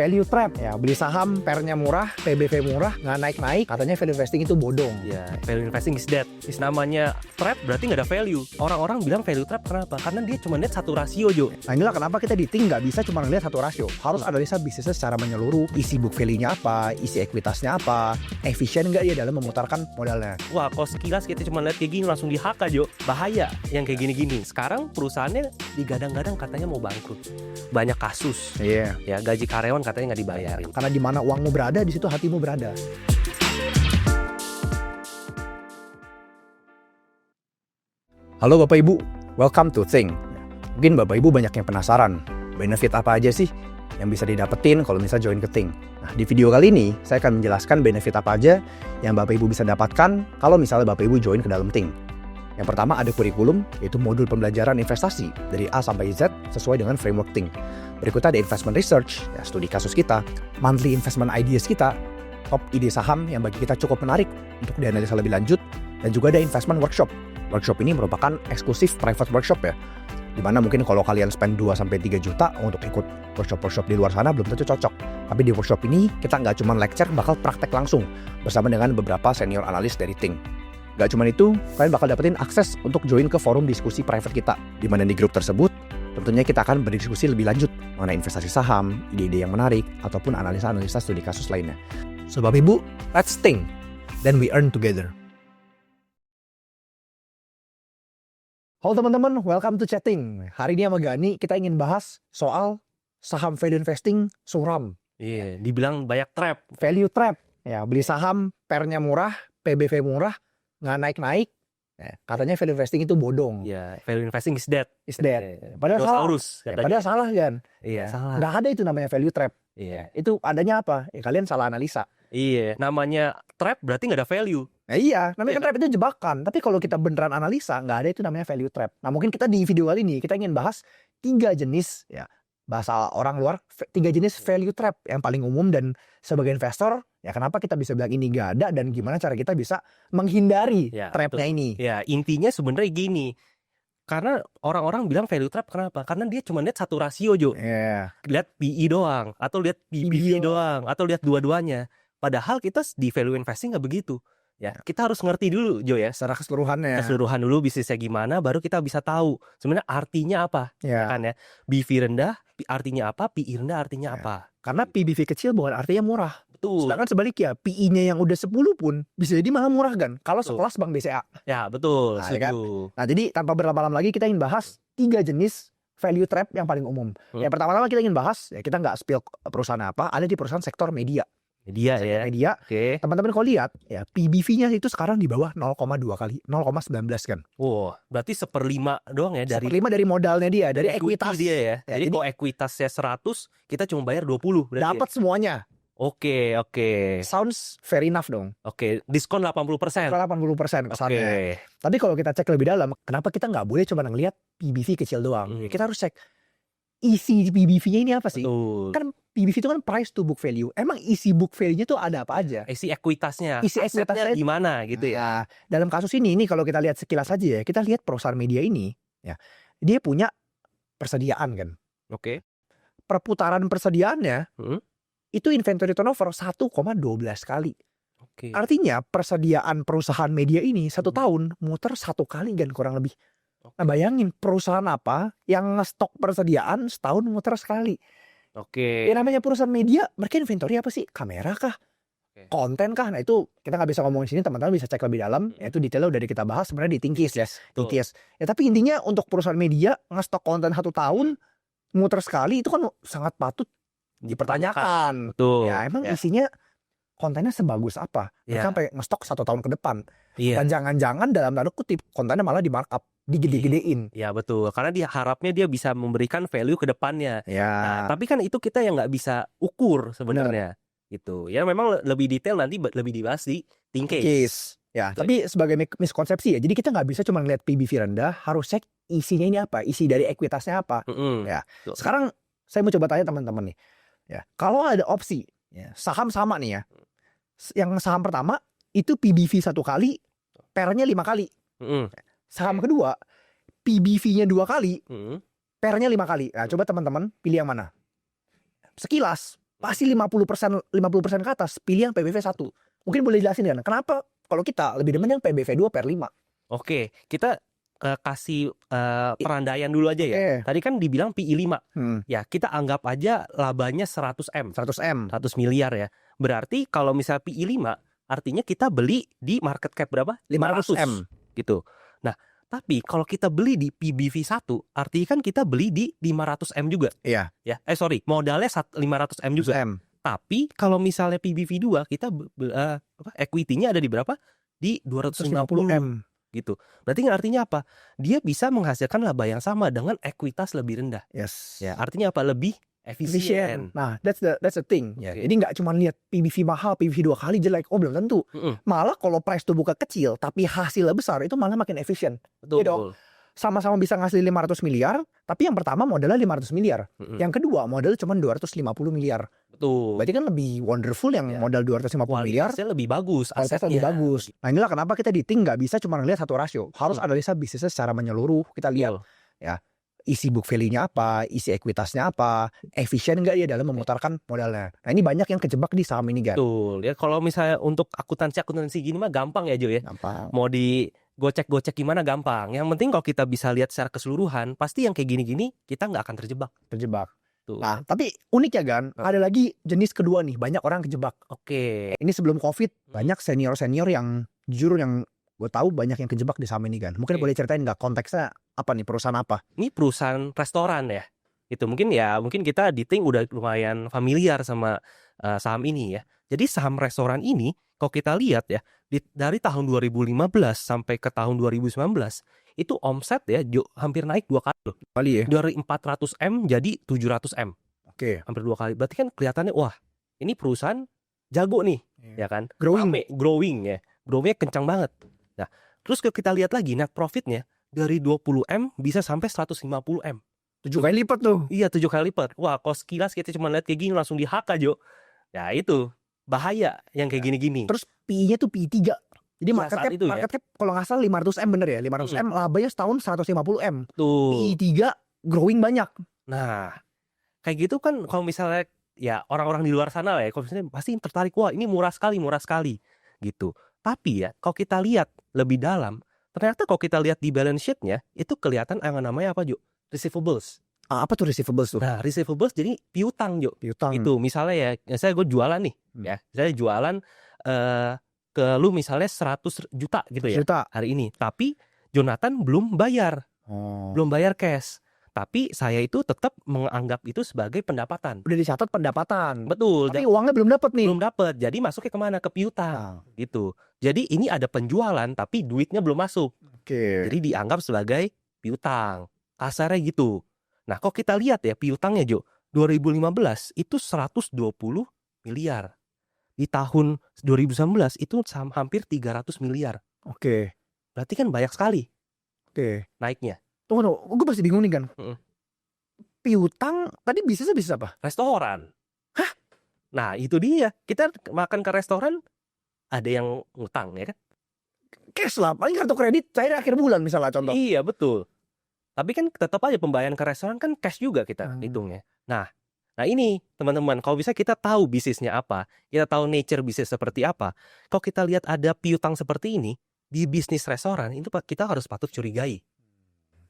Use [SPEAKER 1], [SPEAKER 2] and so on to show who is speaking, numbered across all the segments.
[SPEAKER 1] value trap ya, beli saham pernya murah, PBV murah, nggak naik-naik, katanya value investing itu bodong.
[SPEAKER 2] Ya, value investing is dead. Namanya trap berarti nggak ada value. Orang-orang bilang value trap kenapa? Karena dia cuma lihat satu rasio, Jo.
[SPEAKER 1] Nah inilah kenapa kita di Ting nggak bisa cuma ngeliat satu rasio, harus analisa bisnisnya secara menyeluruh, isi book value-nya apa, isi ekuitasnya apa, efisien nggak dia dalam memutarkan modalnya.
[SPEAKER 2] Wah, kalau sekilas kita cuma lihat kayak gini langsung di-HK, Jo. Bahaya yang kayak gini-gini. Sekarang perusahaannya digadang-gadang katanya mau bangkrut. Banyak kasus.
[SPEAKER 1] Iya.
[SPEAKER 2] Ya, gaji karyawan katanya nggak dibayarin.
[SPEAKER 1] Karena di mana uangmu berada, di situ hatimu berada. Halo Bapak Ibu, welcome to Ting. Mungkin Bapak Ibu banyak yang penasaran, benefit apa aja sih yang bisa didapetin kalau misalnya join ke Ting. Nah, di video kali ini saya akan menjelaskan benefit apa aja yang Bapak Ibu bisa dapatkan kalau misalnya Bapak Ibu join ke dalam Ting. Yang pertama ada kurikulum, yaitu modul pembelajaran investasi dari A sampai Z sesuai dengan framework Ting. Berikutnya ada investment research, ya studi kasus kita, monthly investment ideas kita, top ide saham yang bagi kita cukup menarik untuk dianalisa lebih lanjut, dan juga ada investment workshop. Workshop ini merupakan eksklusif private workshop ya, dimana mungkin kalau kalian spend 2-3 juta untuk ikut workshop-workshop di luar sana belum tentu cocok. Tapi di workshop ini kita nggak cuma lecture, bakal praktek langsung bersama dengan beberapa senior analis dari Ting. Gak cuma itu, kalian bakal dapetin akses untuk join ke forum diskusi private kita, di mana di grup tersebut tentunya kita akan berdiskusi lebih lanjut mengenai investasi saham, ide-ide yang menarik, ataupun analisa-analisa studi kasus lainnya. So Bapak Ibu, let's think, then we earn together. Halo teman-teman, welcome to Chatting. Hari ini sama Gani kita ingin bahas soal saham value investing suram.
[SPEAKER 2] Iya, dibilang banyak trap.
[SPEAKER 1] Value trap, ya beli saham pernya murah, PBV murah, nggak naik-naik. Katanya value investing itu bodong.
[SPEAKER 2] Ya, value investing is dead.
[SPEAKER 1] Is dead. Padahal salah. Padahal salah kan?
[SPEAKER 2] Iya, salah.
[SPEAKER 1] Nggak ada itu namanya value trap.
[SPEAKER 2] Iya.
[SPEAKER 1] Itu adanya apa? Ya, kalian salah analisa.
[SPEAKER 2] Iya, namanya trap berarti nggak ada value.
[SPEAKER 1] Nah, iya, namanya kan trap itu jebakan. Tapi kalau kita beneran analisa, nggak ada itu namanya value trap. Nah mungkin kita di video kali ini kita ingin bahas 3 jenis, ya bahasa orang luar, 3 jenis value trap yang paling umum, dan sebagai investor, ya kenapa kita bisa bilang ini nggak ada dan gimana cara kita bisa menghindari trapnya ini.
[SPEAKER 2] Ya, intinya sebenarnya gini. Karena orang-orang bilang value trap kenapa? Karena dia cuma lihat satu rasio, Jo.
[SPEAKER 1] Yeah.
[SPEAKER 2] Lihat PE doang, atau lihat PBV doang, atau lihat dua-duanya. Padahal kita di value investing nggak begitu. Ya, kita harus ngerti dulu, Jo, ya.
[SPEAKER 1] Secara keseluruhannya.
[SPEAKER 2] Keseluruhan dulu bisnisnya gimana, baru kita bisa tahu sebenarnya artinya apa.
[SPEAKER 1] Ya.
[SPEAKER 2] Kan ya. BV rendah artinya apa, PI rendah artinya apa.
[SPEAKER 1] Karena PBV kecil bukan artinya murah.
[SPEAKER 2] Betul.
[SPEAKER 1] Sedangkan sebaliknya, PI-nya yang udah 10 pun bisa jadi malah murah kan. Kalau sekelas Bank BCA.
[SPEAKER 2] Ya, betul.
[SPEAKER 1] Nah, kan? Nah, jadi tanpa berlama-lama lagi kita ingin bahas 3 jenis value trap yang paling umum. Yang pertama-tama kita ingin bahas, ya kita nggak spill perusahaan apa, ada di perusahaan sektor media. Media.
[SPEAKER 2] Oke.
[SPEAKER 1] Teman-teman kalau lihat, ya PBV-nya itu sekarang di bawah 0,2 kali, 0,19 kan.
[SPEAKER 2] Wow, berarti 1/5 doang ya dari
[SPEAKER 1] 1/5 dari modalnya dia, dari ekuitas
[SPEAKER 2] dia ya.
[SPEAKER 1] Ya,
[SPEAKER 2] jadi kalau ekuitasnya 100, kita cuma bayar 20 berarti.
[SPEAKER 1] Dapat semuanya.
[SPEAKER 2] Oke.
[SPEAKER 1] Sounds fair enough dong.
[SPEAKER 2] Oke, diskon 80%.
[SPEAKER 1] 80% kesannya. Tapi kalau kita cek lebih dalam, kenapa kita nggak boleh cuma ngelihat PBV kecil doang? Kita harus cek isi PBV-nya ini apa sih?
[SPEAKER 2] Betul.
[SPEAKER 1] Kan PBV itu kan price to book value. Emang isi book value-nya tuh ada apa aja?
[SPEAKER 2] Isi ekuitasnya.
[SPEAKER 1] Isi ekuitasnya
[SPEAKER 2] gimana gitu ya.
[SPEAKER 1] Nah, dalam kasus ini kalau kita lihat sekilas aja ya, kita lihat perusahaan media ini ya, dia punya persediaan kan.
[SPEAKER 2] Oke.
[SPEAKER 1] Perputaran persediaannya itu inventory turnover 1,12 kali.
[SPEAKER 2] Oke.
[SPEAKER 1] Artinya persediaan perusahaan media ini 1 tahun muter 1 kali kan kurang lebih. Nah bayangin perusahaan apa yang ngestok persediaan setahun muter sekali.
[SPEAKER 2] Oke.
[SPEAKER 1] Ya namanya perusahaan media, mereka inventory apa sih? Kamera kah? Konten kah? Nah itu kita nggak bisa ngomongin sini, teman-teman bisa cek lebih dalam. Itu detailnya udah kita bahas sebenarnya di Tingkis. Tingkis. Ya tapi intinya untuk perusahaan media ngestok konten 1 tahun muter sekali itu kan sangat patut dipertanyakan.
[SPEAKER 2] Betul.
[SPEAKER 1] Ya emang isinya kontennya sebagus apa? Mereka sampai ngestok 1 tahun ke depan. Dan jangan-jangan dalam tanda kutip kontennya malah di markup, digede-gedein.
[SPEAKER 2] Ya betul, karena dia harapnya dia bisa memberikan value ke depannya.
[SPEAKER 1] Ya.
[SPEAKER 2] Nah, tapi kan itu kita yang nggak bisa ukur sebenarnya. Gitu. Ya memang lebih detail nanti lebih dibahas di Tingkis.
[SPEAKER 1] Ya, tapi sebagai miskonsepsi ya. Jadi kita nggak bisa cuma ngeliat PBV rendah, harus cek isinya ini apa, isi dari ekuitasnya apa. Ya. Sekarang saya mau coba tanya teman-teman nih. Ya, kalau ada opsi, ya, saham sama nih ya. Yang saham pertama itu PBV 1 kali, pernya 5 kali. Saham kedua PBV-nya 2 kali, pernya 5 kali. Nah, coba teman-teman pilih yang mana? Sekilas pasti 50% ke atas pilih yang PBV 1. Mungkin boleh jelasin kan kenapa kalau kita lebih demen yang PBV 2/5.
[SPEAKER 2] Oke, kita kasih perandaian dulu aja ya.
[SPEAKER 1] Oke.
[SPEAKER 2] Tadi kan dibilang PI 5.
[SPEAKER 1] Hmm,
[SPEAKER 2] Ya, kita anggap aja labanya 100M,
[SPEAKER 1] 100M.
[SPEAKER 2] 100 miliar ya. Berarti kalau misalnya PI 5, artinya kita beli di market cap berapa?
[SPEAKER 1] 500M.
[SPEAKER 2] Gitu. Nah, tapi kalau kita beli di PBV 1, artinya kan kita beli di 500M juga.
[SPEAKER 1] Iya.
[SPEAKER 2] Ya, modalnya 500M juga.
[SPEAKER 1] 100M.
[SPEAKER 2] Tapi kalau misalnya PBV 2, kita equity-nya ada di berapa? Di 250
[SPEAKER 1] 150M.
[SPEAKER 2] gitu. Berarti artinya apa? Dia bisa menghasilkan laba yang sama dengan ekuitas lebih rendah.
[SPEAKER 1] Yes.
[SPEAKER 2] Ya, artinya apa? Lebih efisien.
[SPEAKER 1] Nah, that's the thing. Ya,
[SPEAKER 2] Oke.
[SPEAKER 1] jadi nggak cuma lihat PBV mahal, PBV 2 kali jelek. Oh, belum tentu. Malah kalau price to book kecil tapi hasilnya besar itu malah makin efisien.
[SPEAKER 2] Betul.
[SPEAKER 1] Iya dong. Sama-sama bisa ngasih 500 miliar, tapi yang pertama modalnya 500 miliar. Yang kedua modal cuma 250 miliar.
[SPEAKER 2] Betul.
[SPEAKER 1] Berarti kan lebih wonderful yang
[SPEAKER 2] Ya.
[SPEAKER 1] modal 250 miliar.
[SPEAKER 2] Kualitasnya lebih bagus,
[SPEAKER 1] Kualitasnya
[SPEAKER 2] asetnya.
[SPEAKER 1] lebih bagus. Nah, inilah kenapa kita di Think nggak bisa cuma ngelihat satu rasio. Harus analisa bisnisnya secara menyeluruh. Kita lihat
[SPEAKER 2] Betul.
[SPEAKER 1] isi book value-nya apa, isi ekuitasnya apa, efisien nggak dia dalam memutarkan modalnya. Nah, ini banyak yang kejebak di saham ini, Gan.
[SPEAKER 2] Betul. Ya, kalau misalnya untuk akuntansi gini mah gampang ya, Jo ya.
[SPEAKER 1] Gampang.
[SPEAKER 2] Mau di gocek-gocek gimana gampang. Yang penting kalau kita bisa lihat secara keseluruhan, pasti yang kayak gini-gini kita nggak akan terjebak. Tuh.
[SPEAKER 1] Nah, tapi unik ya, Gan. Ada lagi jenis kedua nih, banyak orang kejebak.
[SPEAKER 2] Oke.
[SPEAKER 1] Ini sebelum COVID, banyak senior-senior yang jujur yang gue tahu banyak yang kejebak di saham ini, Gan. Mungkin
[SPEAKER 2] Oke.
[SPEAKER 1] boleh ceritain nggak konteksnya apa nih, perusahaan apa?
[SPEAKER 2] Ini perusahaan restoran ya. Itu mungkin kita di Think udah lumayan familiar sama saham ini ya. Jadi saham restoran ini kalau kita lihat ya dari tahun 2015 sampai ke tahun 2019 itu omset ya hampir naik 2 kali loh.
[SPEAKER 1] Kali ya.
[SPEAKER 2] Dari 400M jadi 700M.
[SPEAKER 1] Oke.
[SPEAKER 2] Hampir 2 kali. Berarti kan kelihatannya wah, ini perusahaan jago nih, ya kan?
[SPEAKER 1] Growing.
[SPEAKER 2] Rame, growing ya. Growing-nya kencang banget. Nah, terus kalau kita lihat lagi net profitnya dari 20M bisa sampai 150M.
[SPEAKER 1] 7 kali lipat tuh.
[SPEAKER 2] Iya, 7 kali lipat. Wah, kalau sekilas kita cuma lihat kayak gini langsung di-HK, Jo. Ya itu, bahaya yang kayak gini-gini.
[SPEAKER 1] Terus PI-nya tuh PI 3. Jadi
[SPEAKER 2] Ya, saat itu ya.
[SPEAKER 1] market cap kalau nggak salah 500M bener ya. 500M labanya setahun 150M.
[SPEAKER 2] Tuh.
[SPEAKER 1] PI 3 growing banyak.
[SPEAKER 2] Nah, kayak gitu kan kalau misalnya ya orang-orang di luar sana lah ya, kalau misalnya pasti tertarik, wah ini murah sekali gitu. Tapi ya kalau kita lihat lebih dalam, ternyata kalau kita lihat di balance sheet-nya itu kelihatan yang namanya apa, Jo? Receivables.
[SPEAKER 1] Apa tuh receivables tuh?
[SPEAKER 2] Nah, receivables jadi piutang, Jo.
[SPEAKER 1] Piutang.
[SPEAKER 2] Itu misalnya ya saya gue jualan nih, ya. Saya jualan ke lu misalnya 100 juta gitu ya
[SPEAKER 1] Juta.
[SPEAKER 2] hari ini. Tapi Jonathan belum bayar.
[SPEAKER 1] Oh.
[SPEAKER 2] Belum bayar cash. Tapi saya itu tetap menganggap itu sebagai pendapatan.
[SPEAKER 1] Udah dicatat pendapatan.
[SPEAKER 2] Betul.
[SPEAKER 1] Tapi uangnya belum dapat nih.
[SPEAKER 2] Belum dapat. Jadi masuknya kemana? Ke piutang. Gitu. Jadi ini ada penjualan tapi duitnya belum masuk.
[SPEAKER 1] Oke.
[SPEAKER 2] Jadi dianggap sebagai piutang. Kasarnya gitu. Nah, kok kita lihat ya piutangnya, Jo. 2015 itu 120 miliar. Di tahun 2019 itu hampir 300 miliar.
[SPEAKER 1] Oke.
[SPEAKER 2] Berarti kan banyak sekali
[SPEAKER 1] Oke.
[SPEAKER 2] naiknya.
[SPEAKER 1] Tunggu, gue masih bingung nih, Kan. Piutang tadi bisnisnya bisnis apa?
[SPEAKER 2] Restoran. Hah? Nah, itu dia. Kita makan ke restoran ada yang ngutang ya kan?
[SPEAKER 1] Cash lah, paling kartu kredit cair akhir bulan misalnya contoh.
[SPEAKER 2] Iya, betul. Tapi kan tetap aja pembayaran ke restoran kan cash juga kita hitungnya. Nah ini teman-teman, kalau bisa kita tahu bisnisnya apa, kita tahu nature bisnis seperti apa. Kalau kita lihat ada piutang seperti ini di bisnis restoran, itu kita harus patut curigai.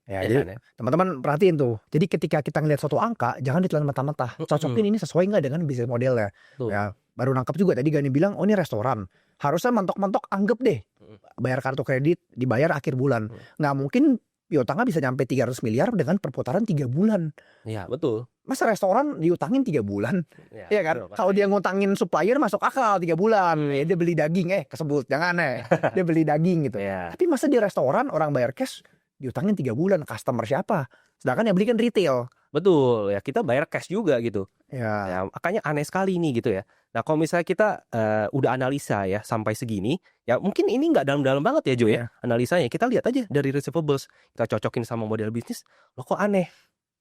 [SPEAKER 1] Ya, jadi teman-teman perhatiin tuh. Jadi ketika kita ngelihat suatu angka, jangan ditelan mentah-mentah. Cocokin ini sesuai nggak dengan bisnis modelnya. Ya, baru nangkep juga tadi Gani bilang, oh ini restoran. Harusnya mentok-mentok anggap deh. Bayar kartu kredit, dibayar akhir bulan. Nggak mungkin piutangnya bisa nyampe 300 miliar dengan perputaran 3 bulan.
[SPEAKER 2] Iya, betul.
[SPEAKER 1] Masa restoran diutangin 3 bulan? Iya kan? Kalau dia ngutangin supplier masuk akal 3 bulan. Ya, dia beli daging, kesebut. Jangan dia beli daging gitu. Tapi masa di restoran orang bayar cash diutangin 3 bulan, customer siapa? Sedangkan yang beli kan retail.
[SPEAKER 2] Betul, ya kita bayar cash juga gitu.
[SPEAKER 1] Ya,
[SPEAKER 2] makanya aneh sekali nih gitu ya. Nah, kalau misalnya kita udah analisa ya sampai segini, ya mungkin ini nggak dalam-dalam banget ya, Jo ya. Analisanya kita lihat aja dari receivables, kita cocokin sama model bisnis, loh kok aneh.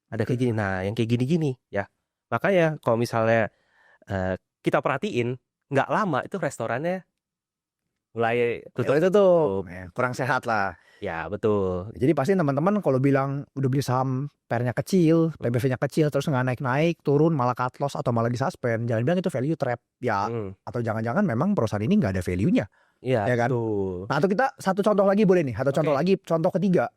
[SPEAKER 2] Ada kayak gini. Nah, yang kayak gini-gini ya. Makanya kalau misalnya kita perhatiin nggak lama itu restorannya mulai tutup.
[SPEAKER 1] Itu tuh kurang sehat lah.
[SPEAKER 2] Ya, betul.
[SPEAKER 1] Jadi pasti teman-teman kalau bilang udah beli saham pernya kecil, PBV-nya kecil, terus nggak naik-naik, turun malah cut loss atau malah disuspend, jangan bilang itu value trap. Ya, atau jangan-jangan memang perusahaan ini nggak ada value-nya.
[SPEAKER 2] Iya,
[SPEAKER 1] Ya kan?
[SPEAKER 2] betul.
[SPEAKER 1] Nah, atau kita satu contoh lagi boleh nih, atau contoh lagi, contoh ketiga.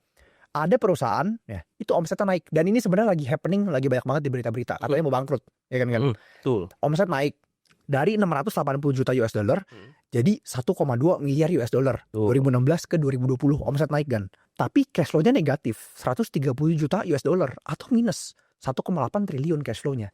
[SPEAKER 1] Ada perusahaan ya, itu omsetnya naik dan ini sebenarnya lagi happening, lagi banyak banget di berita-berita, katanya mau bangkrut, ya kan?
[SPEAKER 2] Betul.
[SPEAKER 1] Omset naik dari 680 juta US dollar jadi 1,2 miliar US dollar. 2016 ke 2020 omset naik kan. Tapi cash flow-nya negatif, 130 juta US dollar atau minus 1,8 triliun cash flow-nya.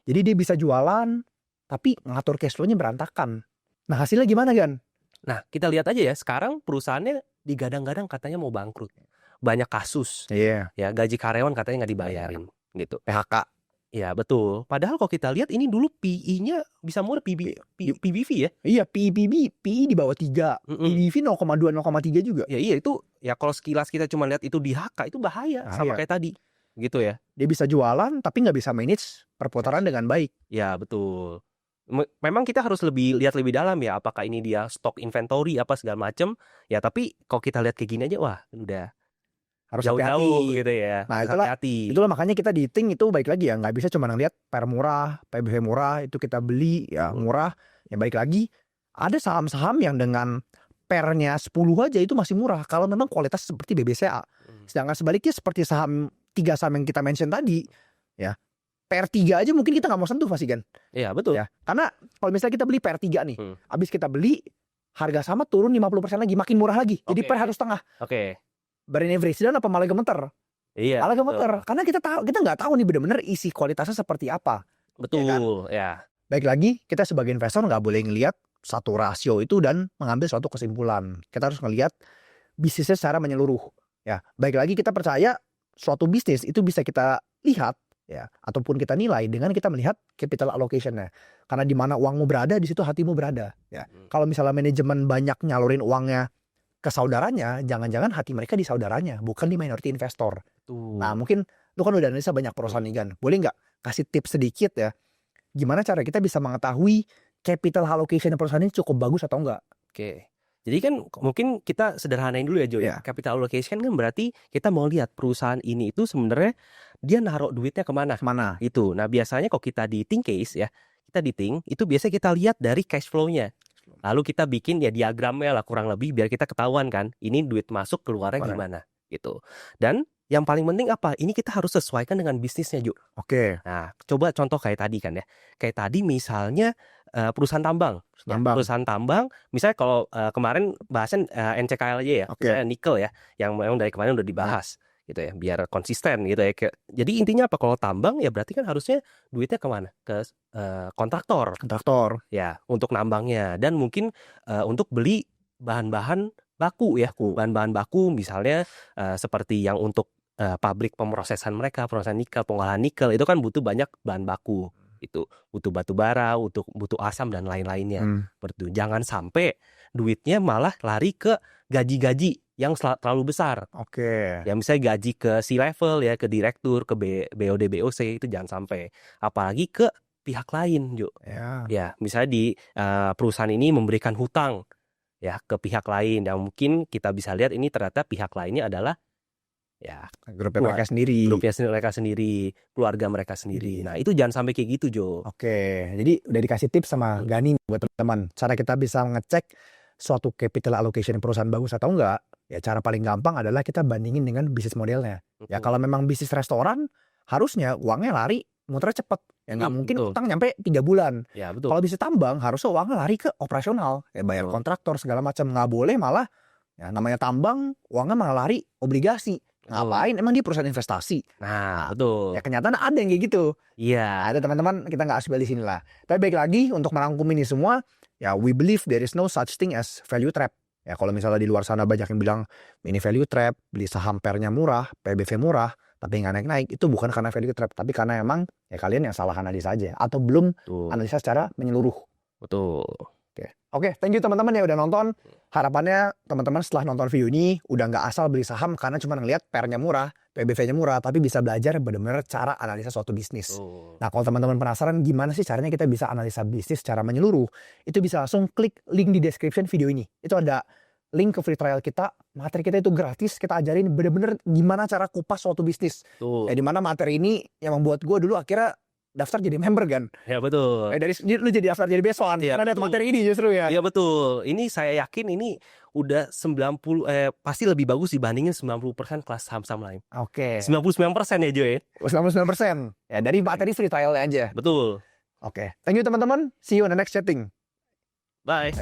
[SPEAKER 1] Jadi dia bisa jualan tapi ngatur cash flow-nya berantakan. Nah, hasilnya gimana, Gan?
[SPEAKER 2] Nah, kita lihat aja ya, sekarang perusahaannya digadang-gadang katanya mau bangkrut. Banyak kasus.
[SPEAKER 1] Iya.
[SPEAKER 2] Ya, gaji karyawan katanya nggak dibayarin gitu.
[SPEAKER 1] PHK.
[SPEAKER 2] Ya, betul. Padahal kalau kita lihat ini dulu PE-nya bisa murah, PBV ya.
[SPEAKER 1] Iya, PE di bawah 3. PBV 0,2 0,3 juga.
[SPEAKER 2] Ya iya, itu ya kalau sekilas kita cuma lihat itu di HK itu bahaya. Sama kayak tadi. Gitu ya.
[SPEAKER 1] Dia bisa jualan tapi nggak bisa manage perputaran dengan baik.
[SPEAKER 2] Ya, betul. Memang kita harus lihat lebih dalam ya, apakah ini dia stok inventory apa segala macem. Ya, tapi kalau kita lihat kayak gini aja, wah udah
[SPEAKER 1] harus
[SPEAKER 2] jauh-jauh gitu ya.
[SPEAKER 1] Nah, itulah makanya kita di Think itu baik lagi ya, nggak bisa cuma ngeliat per murah, PBV murah itu kita beli ya murah. Ya baik lagi, ada saham-saham yang dengan pernya 10 aja itu masih murah kalau memang kualitas seperti BBCA. Sedangkan sebaliknya seperti 3 saham yang kita mention tadi ya, per 3 aja mungkin kita nggak mau sentuh pasti kan.
[SPEAKER 2] Iya, betul.
[SPEAKER 1] Ya, karena kalau misalnya kita beli per 3 nih, habis kita beli harga sama turun 50% lagi, makin murah lagi. Jadi per harus setengah. Brain average dan apa malah gemeter?
[SPEAKER 2] Iya.
[SPEAKER 1] Malah gemeter karena kita nggak tahu nih benar-benar isi kualitasnya seperti apa.
[SPEAKER 2] Betul,
[SPEAKER 1] ya kan?
[SPEAKER 2] Ya.
[SPEAKER 1] Baik lagi, kita sebagai investor nggak boleh ngelihat satu rasio itu dan mengambil suatu kesimpulan. Kita harus ngelihat bisnisnya secara menyeluruh. Ya, baik lagi kita percaya suatu bisnis itu bisa kita lihat ya ataupun kita nilai dengan kita melihat capital allocation-nya. Karena di mana uangmu berada, di situ hatimu berada. Ya, kalau misalnya manajemen banyak nyalurin uangnya ke saudaranya, jangan-jangan hati mereka di saudaranya, bukan di minority investor. Nah, mungkin lu kan udah analisa banyak perusahaan nih kan. Boleh nggak kasih tips sedikit ya? Gimana cara kita bisa mengetahui capital allocation perusahaan ini cukup bagus atau enggak?
[SPEAKER 2] Oke. Jadi kan mungkin kita sederhanain dulu ya, Jo.
[SPEAKER 1] Ya.
[SPEAKER 2] Capital allocation kan berarti kita mau lihat perusahaan ini itu sebenarnya dia naruh duitnya kemana. Itu. Nah, biasanya kalau kita di Think case ya, kita di Think itu biasanya kita lihat dari cash flow-nya. Lalu kita bikin ya diagramnya lah kurang lebih biar kita ketahuan kan ini duit masuk keluarnya gimana gitu. Dan yang paling penting apa? Ini kita harus sesuaikan dengan bisnisnya, Jo.
[SPEAKER 1] Oke.
[SPEAKER 2] Nah, coba contoh kayak tadi kan ya. Kayak tadi misalnya perusahaan tambang. Ya, perusahaan tambang, misalnya kalau kemarin bahasan NCKL aja ya, misalnya nikel ya, yang memang dari kemarin udah dibahas. Gitu ya, biar konsisten gitu ya. Jadi intinya apa? Kalau tambang ya berarti kan harusnya duitnya kemana? Ke kontraktor ya untuk nambangnya dan mungkin untuk beli bahan-bahan baku ya, bahan-bahan baku misalnya seperti yang untuk pabrik pemrosesan mereka, perosesan nikel, pengolahan nikel itu kan butuh banyak bahan baku. Itu butuh batu bara, butuh asam dan lain-lainnya. Jangan sampai duitnya malah lari ke gaji-gaji yang terlalu besar. Ya misalnya gaji ke C-level ya, ke direktur, ke BOD, BOC itu jangan sampai. Apalagi ke pihak lain, Jo. Ya, misalnya di perusahaan ini memberikan hutang ya ke pihak lain yang mungkin kita bisa lihat ini ternyata pihak lainnya adalah ya
[SPEAKER 1] grupnya mereka sendiri,
[SPEAKER 2] keluarga mereka sendiri. Nah, itu jangan sampai kayak gitu, Jo.
[SPEAKER 1] Jadi udah dikasih tips sama Gani buat teman-teman. Cara kita bisa ngecek suatu capital allocation perusahaan bagus atau enggak, ya cara paling gampang adalah kita bandingin dengan bisnis modelnya. Ya kalau memang bisnis restoran, harusnya uangnya lari muter cepet. Ya nggak mungkin utang nyampe 3 bulan.
[SPEAKER 2] Ya, betul.
[SPEAKER 1] Kalau bisnis tambang, harusnya uangnya lari ke operasional. Ya bayar kontraktor segala macam. Nggak boleh malah, ya namanya tambang, uangnya malah lari obligasi. Ngapain? Emang dia perusahaan investasi.
[SPEAKER 2] Nah, betul.
[SPEAKER 1] Ya kenyataan ada yang kayak gitu.
[SPEAKER 2] Iya.
[SPEAKER 1] Ada teman-teman, kita nggak asbel di sini lah. Tapi baik lagi untuk merangkum ini semua, ya we believe there is no such thing as value trap. Ya kalau misalnya di luar sana banyak yang bilang ini value trap, beli saham pernya murah, PBV murah, tapi nggak naik-naik, itu bukan karena value trap, tapi karena emang ya kalian yang salah analisa aja atau belum analisa secara menyeluruh.
[SPEAKER 2] Betul.
[SPEAKER 1] Oke, thank you teman-teman yang udah nonton. Harapannya teman-teman setelah nonton video ini udah nggak asal beli saham karena cuma ngeliat PR-nya murah, PBV-nya murah, tapi bisa belajar benar-benar cara analisa suatu bisnis. Nah, kalau teman-teman penasaran gimana sih caranya kita bisa analisa bisnis secara menyeluruh, itu bisa langsung klik link di description video ini. Itu ada link ke free trial kita, materi kita itu gratis, kita ajarin bener-bener gimana cara kupas suatu bisnis. Dimana materi ini yang membuat gue dulu akhirnya daftar jadi member kan.
[SPEAKER 2] Ya betul.
[SPEAKER 1] Lu jadi daftar jadi besoan, karena ada materi ini justru ya.
[SPEAKER 2] Iya betul. Ini saya yakin ini udah pasti lebih bagus dibandingin 90% kelas saham-saham lain.
[SPEAKER 1] Oke.
[SPEAKER 2] 99% ya Joy.
[SPEAKER 1] 99%. Ya dari materi free trial aja.
[SPEAKER 2] Betul.
[SPEAKER 1] Oke. Thank you teman-teman. See you on the next chatting.
[SPEAKER 2] Bye.